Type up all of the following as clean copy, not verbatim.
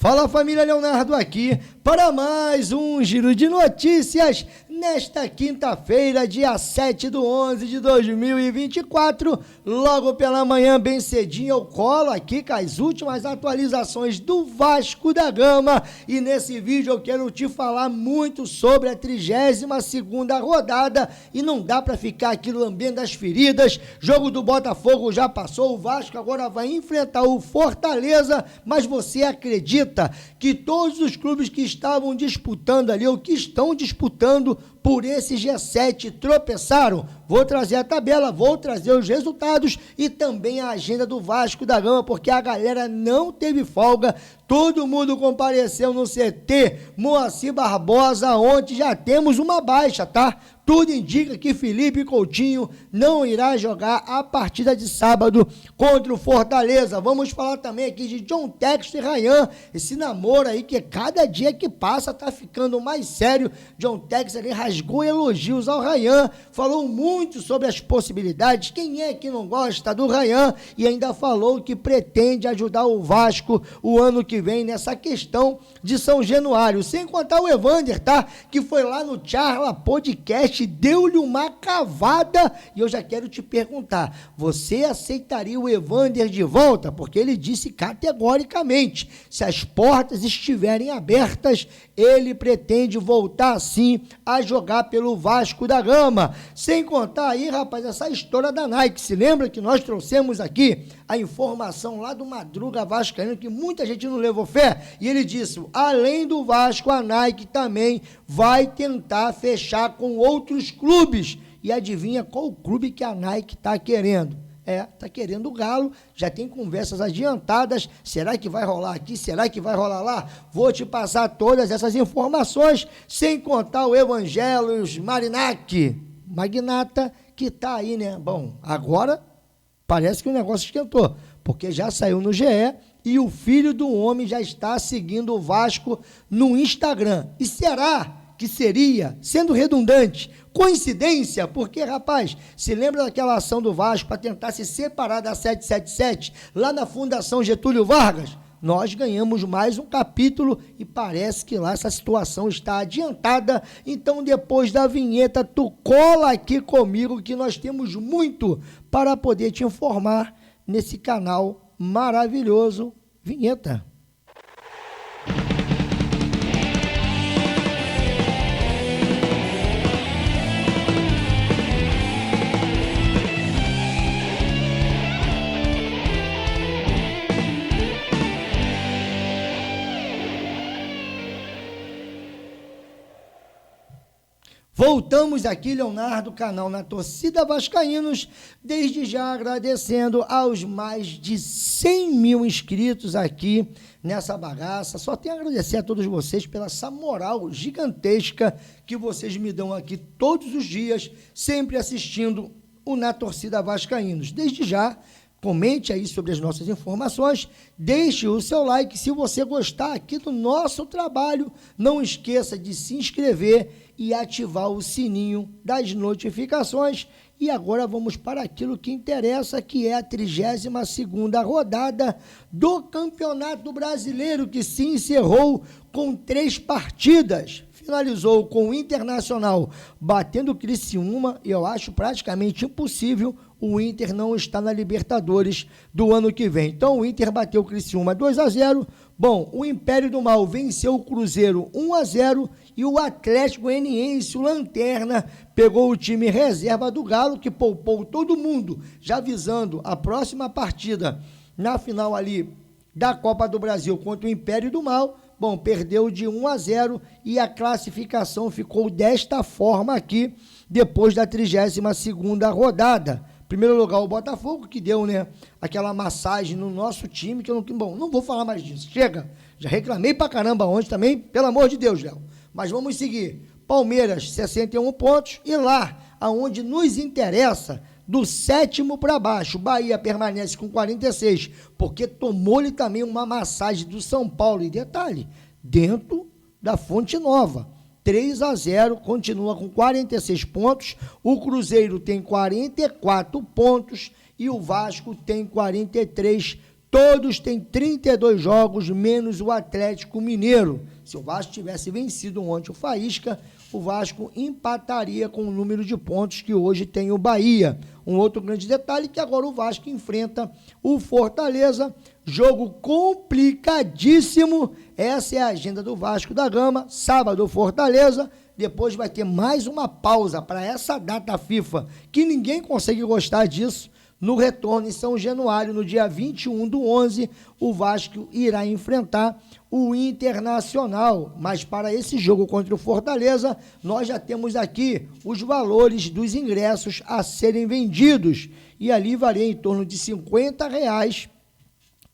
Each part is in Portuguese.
Fala família, Leonardo aqui para mais um Giro de Notícias nesta quinta-feira, dia 7/11 de 2024, logo pela manhã, bem cedinho, eu colo aqui com as últimas atualizações do Vasco da Gama e nesse vídeo eu quero te falar muito sobre a 32ª rodada e não dá para ficar aqui lambendo as feridas. Jogo do Botafogo já passou, o Vasco agora vai enfrentar o Fortaleza, mas você acredita que todos os clubes que estavam disputando ali, ou que estão disputando por esse G7 tropeçaram? Vou trazer a tabela, vou trazer os resultados e também a agenda do Vasco da Gama, porque a galera não teve folga, todo mundo compareceu no CT Moacir Barbosa, onde já temos uma baixa, tá? Tudo indica que Felipe Coutinho não irá jogar a partida de sábado contra o Fortaleza. Vamos falar também aqui de John Textor e Ryan, esse namoro aí que cada dia que passa tá ficando mais sério. John Textor ali rasgou elogios ao Ryan, falou muito sobre as possibilidades, quem é que não gosta do Ryan, e ainda falou que pretende ajudar o Vasco o ano que vem nessa questão de São Januário, sem contar o Evander, tá? Que foi lá no Charla Podcast, deu-lhe uma cavada, e eu já quero te perguntar, você aceitaria o Evander de volta? Porque ele disse categoricamente, se as portas estiverem abertas, ele pretende voltar sim a jogar pelo Vasco da Gama. Sem contar aí, rapaz, essa história da Nike. Se lembra que nós trouxemos aqui a informação lá do Madruga Vascaíno, que muita gente não levou fé, e ele disse, além do Vasco, a Nike também vai tentar fechar com outros clubes. E adivinha qual clube que a Nike está querendo? Tá querendo o Galo, já tem conversas adiantadas, será que vai rolar aqui, será que vai rolar lá? Vou te passar todas essas informações, sem contar o Evangelos Magnata, que tá aí, né? Bom, agora parece que o negócio esquentou, porque já saiu no GE e o filho do homem já está seguindo o Vasco no Instagram. E será que seria, sendo redundante, coincidência? Porque, rapaz, se lembra daquela ação do Vasco para tentar se separar da 777 lá na Fundação Getúlio Vargas? Nós ganhamos mais um capítulo e parece que lá essa situação está adiantada. Então, depois da vinheta, tu cola aqui comigo que nós temos muito para poder te informar nesse canal maravilhoso. Vinheta. Voltamos aqui, Leonardo, canal na Torcida Vascaínos, desde já agradecendo aos mais de 100 mil inscritos aqui nessa bagaça. Só tenho a agradecer a todos vocês pela essa moral gigantesca que vocês me dão aqui todos os dias, sempre assistindo o Na Torcida Vascaínos. Desde já, comente aí sobre as nossas informações, deixe o seu like, se você gostar aqui do nosso trabalho, não esqueça de se inscrever e ativar o sininho das notificações. E agora vamos para aquilo que interessa, que é a 32ª rodada do Campeonato Brasileiro, que se encerrou com 3 partidas. Finalizou com o Internacional batendo o Criciúma, e eu acho praticamente impossível o Inter não estar na Libertadores do ano que vem. Então o Inter bateu o Criciúma 2-0, bom, o Império do Mal venceu o Cruzeiro 1-0, e o Atlético Goianiense, o Lanterna, pegou o time reserva do Galo, que poupou todo mundo, já visando a próxima partida na final ali da Copa do Brasil contra o Império do Mal. Bom, perdeu de 1-0 e a classificação ficou desta forma aqui, depois da 32ª rodada. Primeiro lugar, o Botafogo, que deu, né, aquela massagem no nosso time, que eu não vou falar mais disso, chega, já reclamei pra caramba ontem também, pelo amor de Deus, Léo. Mas vamos seguir. Palmeiras, 61 pontos, e lá, aonde nos interessa, do 7º para baixo, Bahia permanece com 46, porque tomou-lhe também uma massagem do São Paulo, e detalhe, dentro da Fonte Nova, 3-0, continua com 46 pontos, o Cruzeiro tem 44 pontos, e o Vasco tem 43 Todos têm 32 jogos, menos o Atlético Mineiro. Se o Vasco tivesse vencido ontem o Faísca, o Vasco empataria com o número de pontos que hoje tem o Bahia. Um outro grande detalhe é que agora o Vasco enfrenta o Fortaleza, jogo complicadíssimo. Essa é a agenda do Vasco da Gama. Sábado, Fortaleza. Depois vai ter mais uma pausa para essa data FIFA, que ninguém consegue gostar disso. No retorno em São Januário, no dia 21/11, o Vasco irá enfrentar o Internacional. Mas para esse jogo contra o Fortaleza, nós já temos aqui os valores dos ingressos a serem vendidos. E ali varia em torno de R$50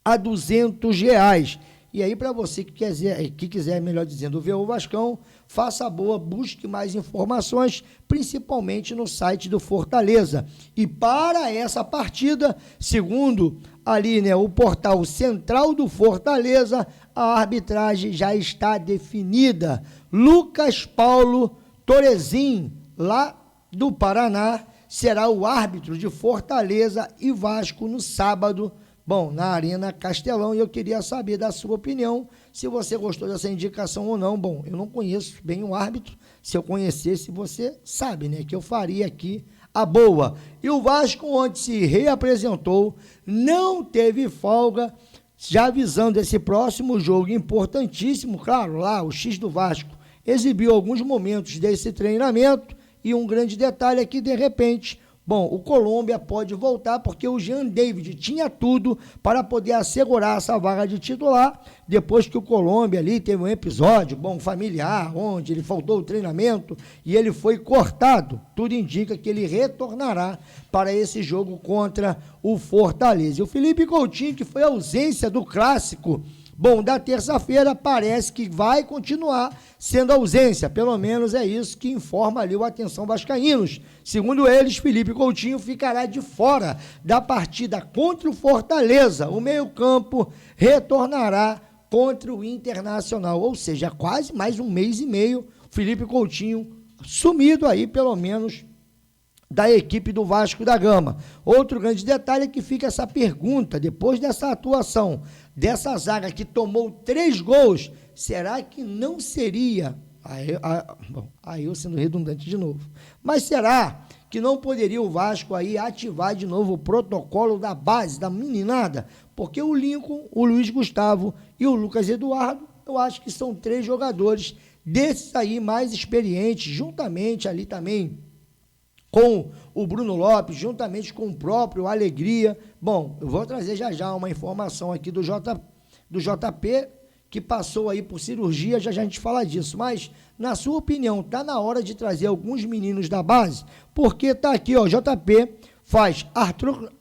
a R$200. E aí, para você que quiser, melhor dizendo, ver o Vascão, faça a boa, busque mais informações, principalmente no site do Fortaleza. E para essa partida, segundo ali, né, o portal central do Fortaleza, a arbitragem já está definida. Lucas Paulo Torezin, lá do Paraná, será o árbitro de Fortaleza e Vasco no sábado, bom, na Arena Castelão. E eu queria saber da sua opinião, se você gostou dessa indicação ou não. Bom, eu não conheço bem o árbitro, se eu conhecesse, você sabe, né, que eu faria aqui a boa. E o Vasco, onde se reapresentou, não teve folga, já avisando esse próximo jogo importantíssimo. Claro, lá o X do Vasco exibiu alguns momentos desse treinamento, e um grande detalhe é que, de repente, bom, o Colômbia pode voltar, porque o Jean David tinha tudo para poder assegurar essa vaga de titular, depois que o Colômbia ali teve um episódio, bom, familiar, onde ele faltou o treinamento e ele foi cortado. Tudo indica que ele retornará para esse jogo contra o Fortaleza. E o Felipe Coutinho, que foi a ausência do clássico, bom, da terça-feira, parece que vai continuar sendo ausência, pelo menos é isso que informa ali o Atenção Vascaínos. Segundo eles, Felipe Coutinho ficará de fora da partida contra o Fortaleza. O meio-campo retornará contra o Internacional, ou seja, quase mais um mês e meio, Felipe Coutinho sumido aí, pelo menos, da equipe do Vasco da Gama. Outro grande detalhe é que fica essa pergunta, depois dessa atuação dessa zaga que tomou 3 gols, será que não seria, aí eu sendo redundante de novo, mas será que não poderia o Vasco aí ativar de novo o protocolo da base, da meninada? Porque o Lincoln, o Luiz Gustavo e o Lucas Eduardo, eu acho que são 3 jogadores desses aí mais experientes, juntamente ali também com o Bruno Lopes, juntamente com o próprio Alegria. Bom, eu vou trazer já uma informação aqui do JP, que passou aí por cirurgia, já a gente fala disso. Mas, na sua opinião, tá na hora de trazer alguns meninos da base? Porque tá aqui, ó, JP faz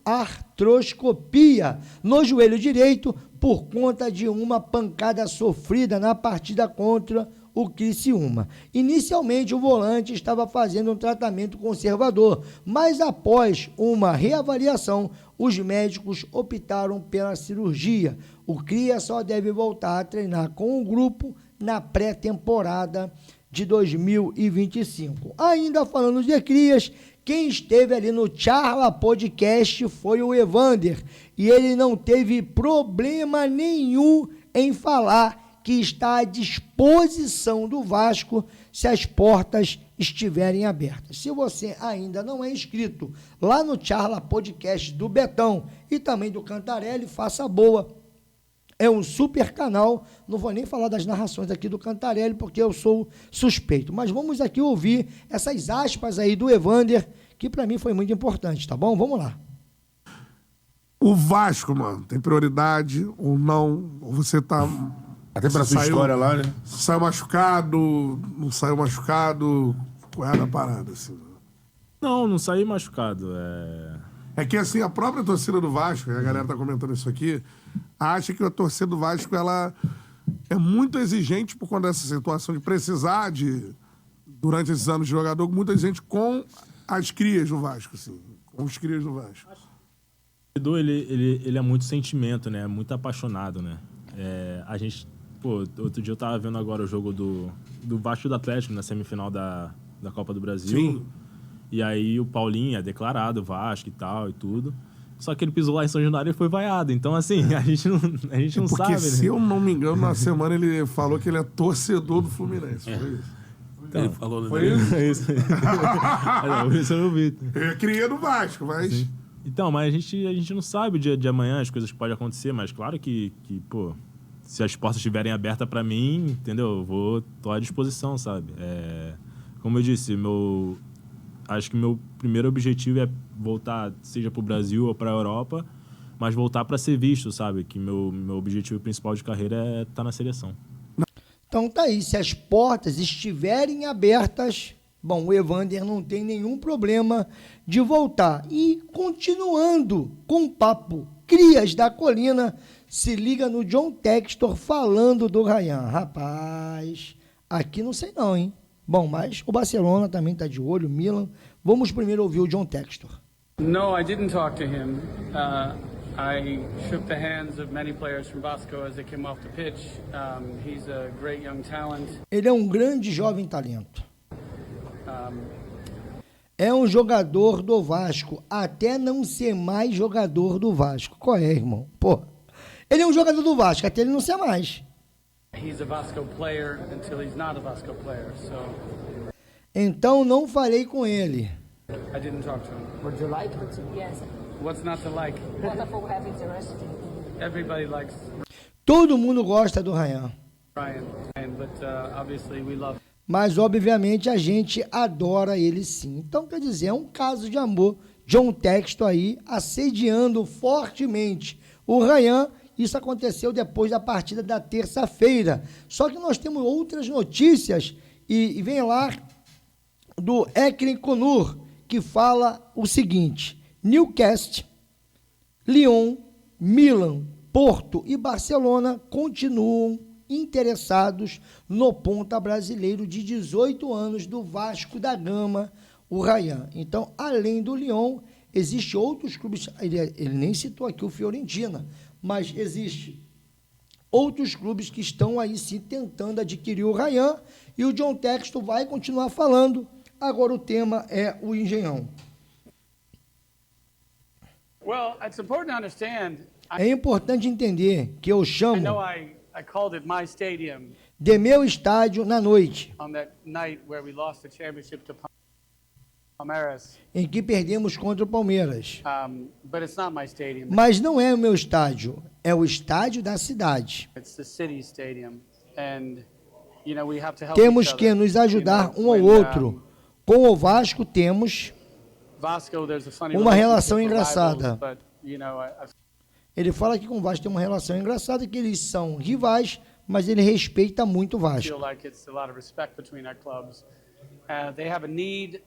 artroscopia no joelho direito por conta de uma pancada sofrida na partida contra o Criciúma. Inicialmente, o volante estava fazendo um tratamento conservador, mas após uma reavaliação, os médicos optaram pela cirurgia. O Cria só deve voltar a treinar com o grupo na pré-temporada de 2025. Ainda falando de Crias, quem esteve ali no Charla Podcast foi o Evander, e ele não teve problema nenhum em falar que está à disposição do Vasco se as portas estiverem abertas. Se você ainda não é inscrito lá no Charla Podcast do Betão e também do Cantarelli, faça boa. É um super canal, não vou nem falar das narrações aqui do Cantarelli, porque eu sou suspeito, mas vamos aqui ouvir essas aspas aí do Evander, que para mim foi muito importante, tá bom? Vamos lá. O Vasco, mano, tem prioridade ou não? Ou você tá... Até pela sua história lá, né? Saiu machucado, não saiu machucado, qual era a parada, assim? Não saí machucado. É que, assim, a própria torcida do Vasco, a galera tá comentando isso aqui, acha que a torcida do Vasco, ela é muito exigente por conta dessa situação de precisar de, durante esses anos de jogador, muito exigente com as crias do Vasco, assim, com os crias do Vasco. O Edu, ele é muito sentimento, né? Muito apaixonado, né? A gente... Pô, outro dia eu tava vendo agora o jogo do Vasco e do Atlético na semifinal da Copa do Brasil. Sim. E aí o Paulinho é declarado Vasco e tal e tudo. Só que ele pisou lá em São Januário e foi vaiado. Então, assim, a gente não Porque, sabe, se né? eu não me engano, na semana ele falou que ele é torcedor do Fluminense. Foi isso? Ele falou, né? Foi isso? É isso. Isso eu não vi. Eu queria no Vasco, mas... Sim. Então, mas a gente não sabe o dia de amanhã, as coisas que podem acontecer, mas claro que pô, se as portas estiverem abertas para mim, entendeu? Tô à disposição, sabe? Como eu disse, acho que meu primeiro objetivo é voltar, seja para o Brasil ou para a Europa, mas voltar para ser visto, sabe? Que meu objetivo principal de carreira é estar na seleção. Então tá aí, se as portas estiverem abertas, bom, o Evander não tem nenhum problema de voltar. E continuando com o papo Crias da Colina, se liga no John Textor falando do Ryan. Rapaz, aqui não sei não, hein? Bom, mas o Barcelona também tá de olho, o Milan. Vamos primeiro ouvir o John Textor. No, I didn't talk to him. I shook the hands of many players from Vasco as they came off the pitch. He's a great young talent. Ele é um grande jovem talento. É um jogador do Vasco, até não ser mais jogador do Vasco. Qual é, irmão? Pô, ele é um jogador do Vasco, até ele não ser mais. He's a Vasco player until he's not a Vasco player. So Então não falei com ele. I didn't talk to him. Would you like to? Yes. What's not to like? Botafogo have interest in Everybody likes Todo mundo gosta do Ryan, Ryan, but obviously we love. mas obviamente a gente adora ele sim. Então quer dizer, é um caso de amor. John Textor aí assediando fortemente o Ryan. Isso aconteceu depois da partida da terça-feira. Só que nós temos outras notícias e vem lá do Ekren Konur, que fala o seguinte: Newcastle, Lyon, Milan, Porto e Barcelona continuam interessados no ponta brasileiro de 18 anos do Vasco da Gama, o Ryan. Então, além do Lyon, existem outros clubes, ele nem citou aqui o Fiorentina, mas existe outros clubes que estão aí sim tentando adquirir o Ryan, e o John Textor vai continuar falando. Agora o tema é o Engenhão. Well, it's important to understand. É importante entender que eu I chamo know I called it my stadium de meu estádio na noite, on that night where we lost the championship to Palmeiras, em que perdemos contra o Palmeiras. but it's not my stadium. Mas não é o meu estádio, é o estádio da cidade. It's the city stadium, and you know we have to help Temos each que other. nos ajudar You know, um ao when, outro. Com o Vasco temos, Vasco, there's a funny uma relação relationship with engraçada. rivals, but, you know, I ele fala que com o Vasco tem uma relação engraçada, que eles são rivais, mas ele respeita muito o Vasco. feel like it's a lot of respect between our clubs. They have a need.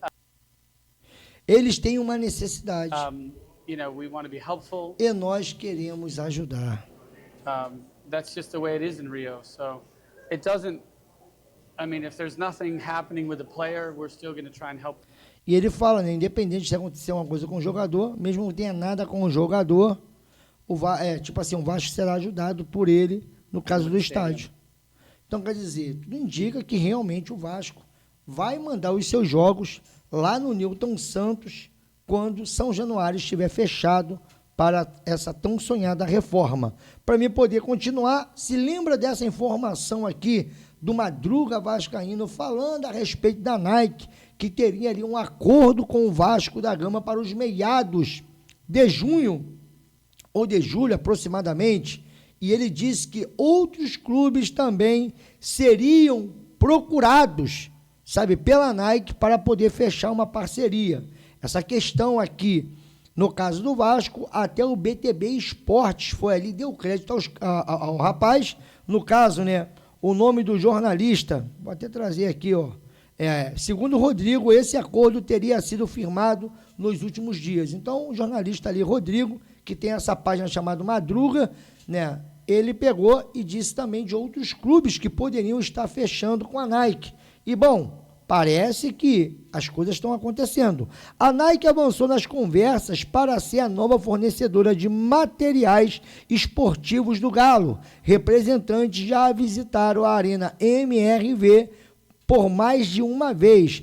Eles têm uma necessidade You know, we want to be helpful. e nós queremos ajudar. That's just the way it is in Rio. So it doesn't. I mean, if there's nothing happening with the player, we're still going to try and help. E ele fala, né, independente se acontecer uma coisa com o jogador, mesmo não tenha nada com o jogador, tipo assim, o Vasco será ajudado por ele no caso do estádio. Então, quer dizer, tudo indica que realmente o Vasco vai mandar os seus jogos lá no Newton Santos quando São Januário estiver fechado para essa tão sonhada reforma. Para mim poder continuar, se lembra dessa informação aqui do Madruga Vascaíno falando a respeito da Nike, que teria ali um acordo com o Vasco da Gama para os meados de junho ou de julho aproximadamente, e ele disse que outros clubes também seriam procurados, sabe, pela Nike para poder fechar uma parceria. Essa questão aqui, no caso do Vasco, até o BTB Esportes foi ali, deu crédito ao rapaz, no caso, né, o nome do jornalista, vou até trazer aqui, ó, segundo o Rodrigo, esse acordo teria sido firmado nos últimos dias. Então, o jornalista ali, Rodrigo, que tem essa página chamada Madruga, né, ele pegou e disse também de outros clubes que poderiam estar fechando com a Nike. E, bom, parece que as coisas estão acontecendo. A Nike avançou nas conversas para ser a nova fornecedora de materiais esportivos do Galo. Representantes já visitaram a Arena MRV por mais de uma vez.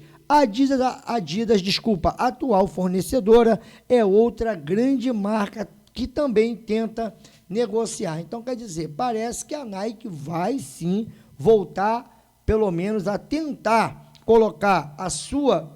atual fornecedora, é outra grande marca que também tenta negociar. Então, quer dizer, parece que a Nike vai sim voltar, pelo menos, a tentar colocar a sua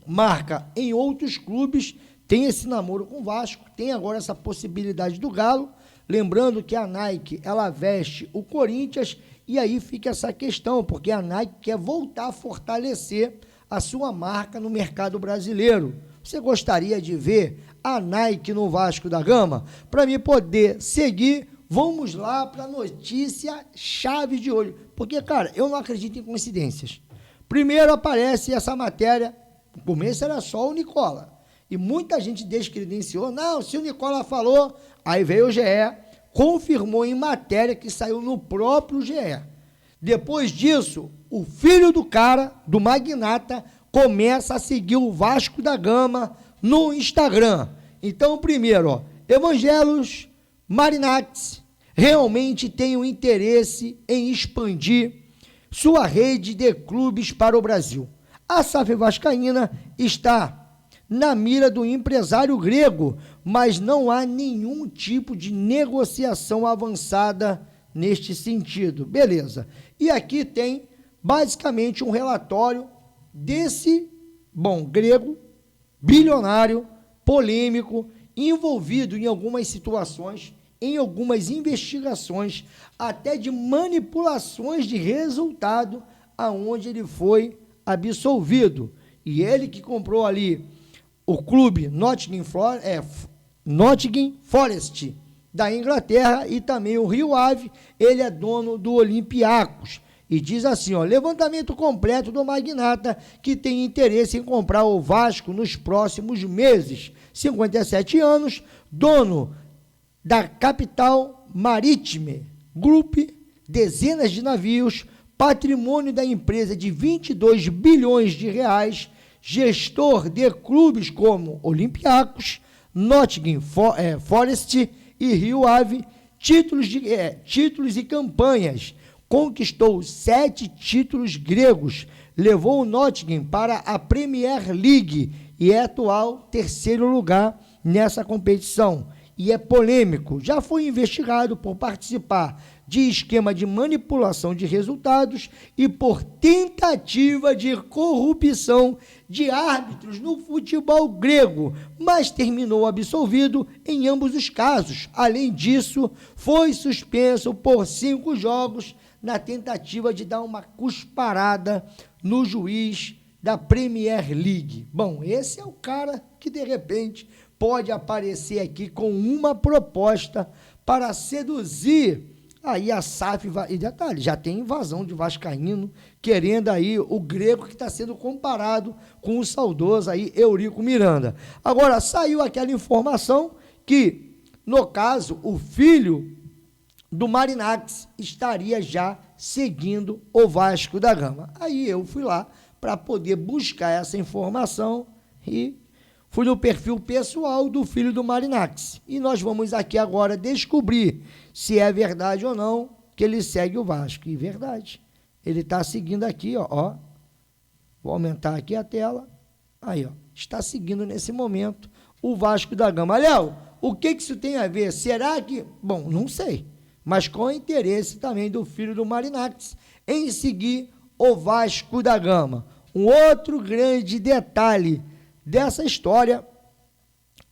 marca em outros clubes. Tem esse namoro com o Vasco, tem agora essa possibilidade do Galo. Lembrando que a Nike, ela veste o Corinthians, e aí fica essa questão, porque a Nike quer voltar a fortalecer a sua marca no mercado brasileiro. Você gostaria de ver a Nike no Vasco da Gama? Para mim poder seguir, vamos lá para a notícia chave de hoje. Porque, cara, eu não acredito em coincidências. Primeiro aparece essa matéria, no começo era só o Nicola, e muita gente descredenciou, não, se o Nicola falou, aí veio o GE, confirmou em matéria que saiu no próprio GE. Depois disso, o filho do cara, do magnata, começa a seguir o Vasco da Gama no Instagram. Então, primeiro, Evangelos Marinakis realmente tem um interesse em expandir sua rede de clubes para o Brasil. A SAF vascaína está na mira do empresário grego, mas não há nenhum tipo de negociação avançada neste sentido. Beleza. E aqui tem basicamente um relatório desse, grego, bilionário, polêmico, envolvido em algumas situações, em algumas investigações, até de manipulações de resultado, aonde ele foi absolvido. E ele que comprou ali o clube Nottingham Forest da Inglaterra e também o Rio Ave, ele é dono do Olympiacos. E diz assim, levantamento completo do magnata que tem interesse em comprar o Vasco nos próximos meses. 57 anos, dono da Capital Maritime Group, dezenas de navios, patrimônio da empresa de 22 bilhões de reais, gestor de clubes como Olympiacos, Nottingham Forest e Rio Ave, títulos e campanhas. Conquistou 7 títulos gregos, levou o Nottingham para a Premier League e é atual terceiro lugar nessa competição. E é polêmico, já foi investigado por participar de esquema de manipulação de resultados e por tentativa de corrupção de árbitros no futebol grego, mas terminou absolvido em ambos os casos. Além disso, foi suspenso por 5 jogos na tentativa de dar uma cusparada no juiz da Premier League. Bom, esse é o cara que, de repente, pode aparecer aqui com uma proposta para seduzir aí a SAF, e detalhe, já tem invasão de vascaíno, querendo aí o grego que está sendo comparado com o saudoso aí Eurico Miranda. Agora, saiu aquela informação que, no caso, o filho do Marinakis estaria já seguindo o Vasco da Gama. Aí eu fui lá para poder buscar essa informação e fui no perfil pessoal do filho do Marinakis. E nós vamos aqui agora descobrir se é verdade ou não que ele segue o Vasco. E verdade. Ele está seguindo aqui, ó. Vou aumentar aqui a tela. Aí, ó. Está seguindo nesse momento o Vasco da Gama. Léo, o que isso tem a ver? Será que... Bom, não sei. Mas com o interesse também do filho do Marinakis em seguir o Vasco da Gama. Um outro grande detalhe dessa história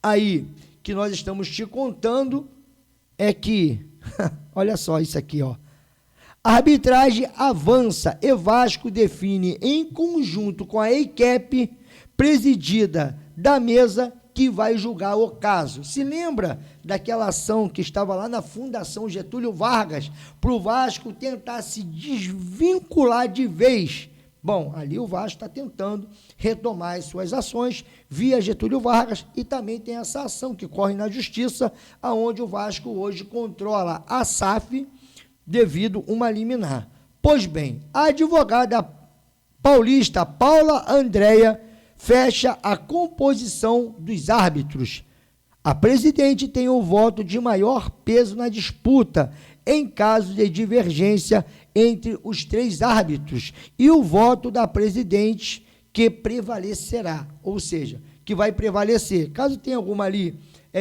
aí que nós estamos te contando é que, olha só isso aqui, ó. A arbitragem avança e Vasco define em conjunto com a EICAP, presidida da mesa que vai julgar o caso. Se lembra daquela ação que estava lá na Fundação Getúlio Vargas, para o Vasco tentar se desvincular de vez? Bom, ali o Vasco está tentando retomar as suas ações via Getúlio Vargas e também tem essa ação que corre na Justiça, aonde o Vasco hoje controla a SAF devido a uma liminar. Pois bem, a advogada paulista Paula Andréa fecha a composição dos árbitros. A presidente tem o voto de maior peso na disputa em caso de divergência entre os 3 árbitros e o voto da presidente que prevalecerá, ou seja, que vai prevalecer. Caso tenha alguma ali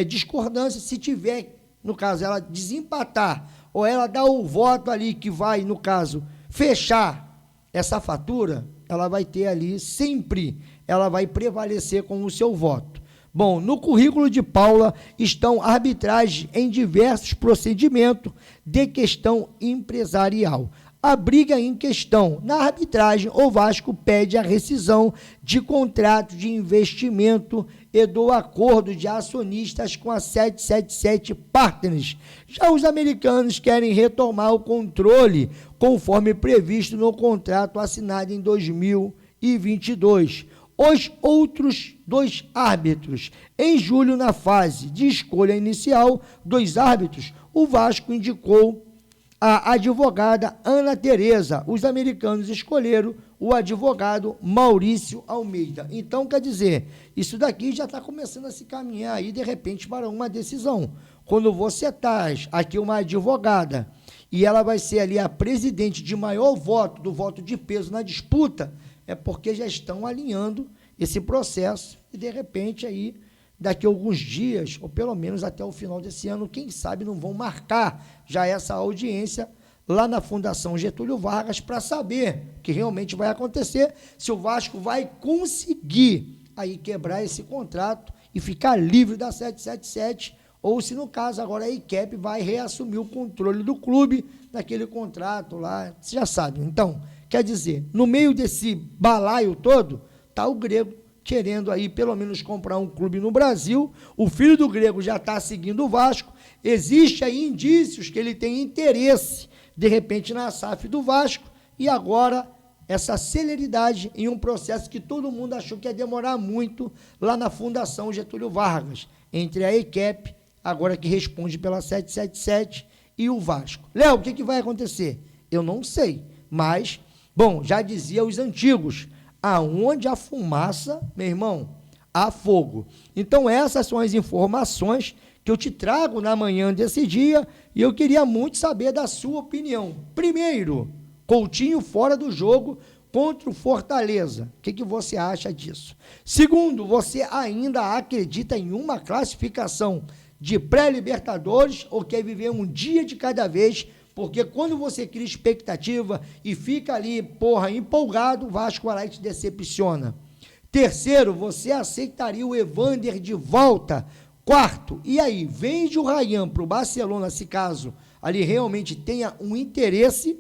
discordância, se tiver, no caso, ela desempatar, ou ela dar o voto ali que vai, no caso, fechar essa fatura, ela vai ter ali sempre, ela vai prevalecer com o seu voto. Bom, no currículo de Paula estão arbitragem em diversos procedimentos de questão empresarial. A briga em questão. Na arbitragem, o Vasco pede a rescisão de contrato de investimento e do acordo de acionistas com a 777 Partners. Já os americanos querem retomar o controle, conforme previsto no contrato assinado em 2022. Os outros 2 árbitros. Em julho, na fase de escolha inicial dos árbitros, o Vasco indicou a advogada Ana Tereza. Os americanos escolheram o advogado Maurício Almeida. Então, quer dizer, isso daqui já está começando a se caminhar aí, de repente, para uma decisão. Quando você traz aqui uma advogada e ela vai ser ali a presidente de maior voto, do voto de peso na disputa, é porque já estão alinhando esse processo e, de repente, aí, daqui a alguns dias, ou pelo menos até o final desse ano, quem sabe não vão marcar já essa audiência lá na Fundação Getúlio Vargas para saber o que realmente vai acontecer, se o Vasco vai conseguir aí quebrar esse contrato e ficar livre da 777, ou se, no caso, agora a ICAP vai reassumir o controle do clube naquele contrato lá, você já sabe. Então, quer dizer, no meio desse balaio todo, está o Grego querendo aí pelo menos comprar um clube no Brasil. O filho do Grego já está seguindo o Vasco. Existe aí indícios que ele tem interesse, de repente, na SAF do Vasco, e agora essa celeridade em um processo que todo mundo achou que ia demorar muito lá na Fundação Getúlio Vargas, entre a EQEP, agora que responde pela 777, e o Vasco. Léo, o que vai acontecer? Eu não sei, mas, bom, já dizia os antigos, aonde há fumaça, meu irmão, há fogo. Então, essas são as informações que eu te trago na manhã desse dia, e eu queria muito saber da sua opinião. Primeiro, Coutinho fora do jogo contra o Fortaleza. O que você acha disso? Segundo, você ainda acredita em uma classificação de pré-Libertadores ou quer viver um dia de cada vez? Porque quando você cria expectativa e fica ali, empolgado, o Vasco vai lá e te decepciona. Terceiro, você aceitaria o Evander de volta? Quarto, e aí, vende o Ryan para o Barcelona, se caso ali realmente tenha um interesse,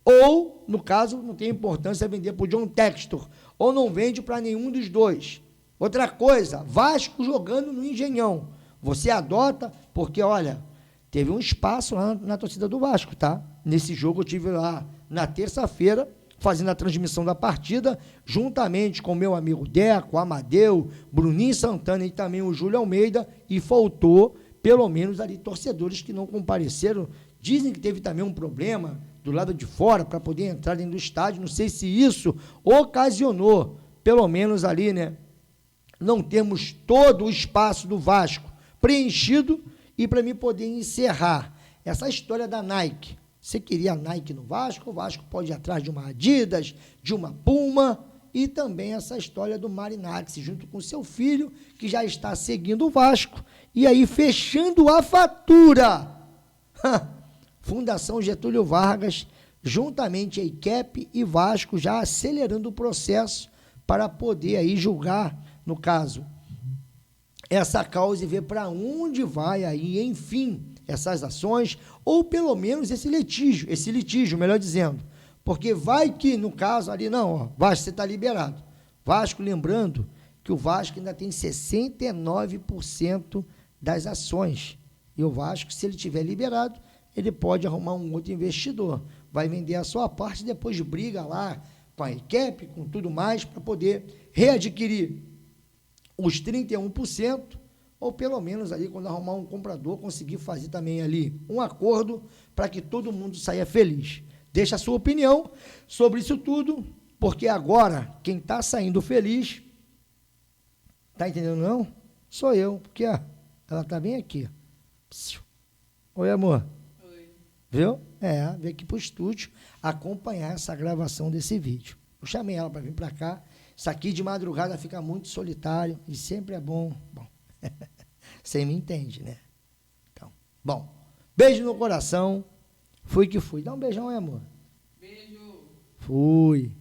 ou, no caso, não tem importância vender para o John Textor, ou não vende para nenhum dos dois. Outra coisa, Vasco jogando no Engenhão. Você adota, porque, olha, teve um espaço lá na torcida do Vasco, tá? Nesse jogo eu tive lá na terça-feira, fazendo a transmissão da partida, juntamente com meu amigo Deco, Amadeu, Bruninho Santana e também o Júlio Almeida, e faltou, pelo menos ali, torcedores que não compareceram. Dizem que teve também um problema do lado de fora para poder entrar dentro do estádio, não sei se isso ocasionou, pelo menos ali, né, não temos todo o espaço do Vasco preenchido. E para mim poder encerrar essa história da Nike, você queria a Nike no Vasco, o Vasco pode ir atrás de uma Adidas, de uma Puma, e também essa história do Marinax, junto com seu filho, que já está seguindo o Vasco, e aí fechando a fatura. Fundação Getúlio Vargas, juntamente a ICAP e Vasco, já acelerando o processo para poder aí julgar, no caso, essa causa e ver para onde vai aí, enfim, essas ações, ou pelo menos esse litígio, melhor dizendo, porque vai que, no caso ali, não, ó, Vasco, você está liberado. Vasco, lembrando que o Vasco ainda tem 69% das ações, e o Vasco, se ele tiver liberado, ele pode arrumar um outro investidor, vai vender a sua parte e depois briga lá com a ICAP, com tudo mais, para poder readquirir os 31%, ou pelo menos ali, quando arrumar um comprador, conseguir fazer também ali um acordo para que todo mundo saia feliz. Deixa a sua opinião sobre isso tudo, porque agora, quem está saindo feliz, tá entendendo não? Sou eu, porque ó, ela está bem aqui. Oi, amor. Oi. Viu? Veio aqui para o estúdio acompanhar essa gravação desse vídeo. Eu chamei ela para vir para cá. Isso aqui de madrugada fica muito solitário e sempre é bom. Bom, você me entende, né? Então, bom, beijo no coração. Fui que fui. Dá um beijão aí, amor. Beijo. Fui.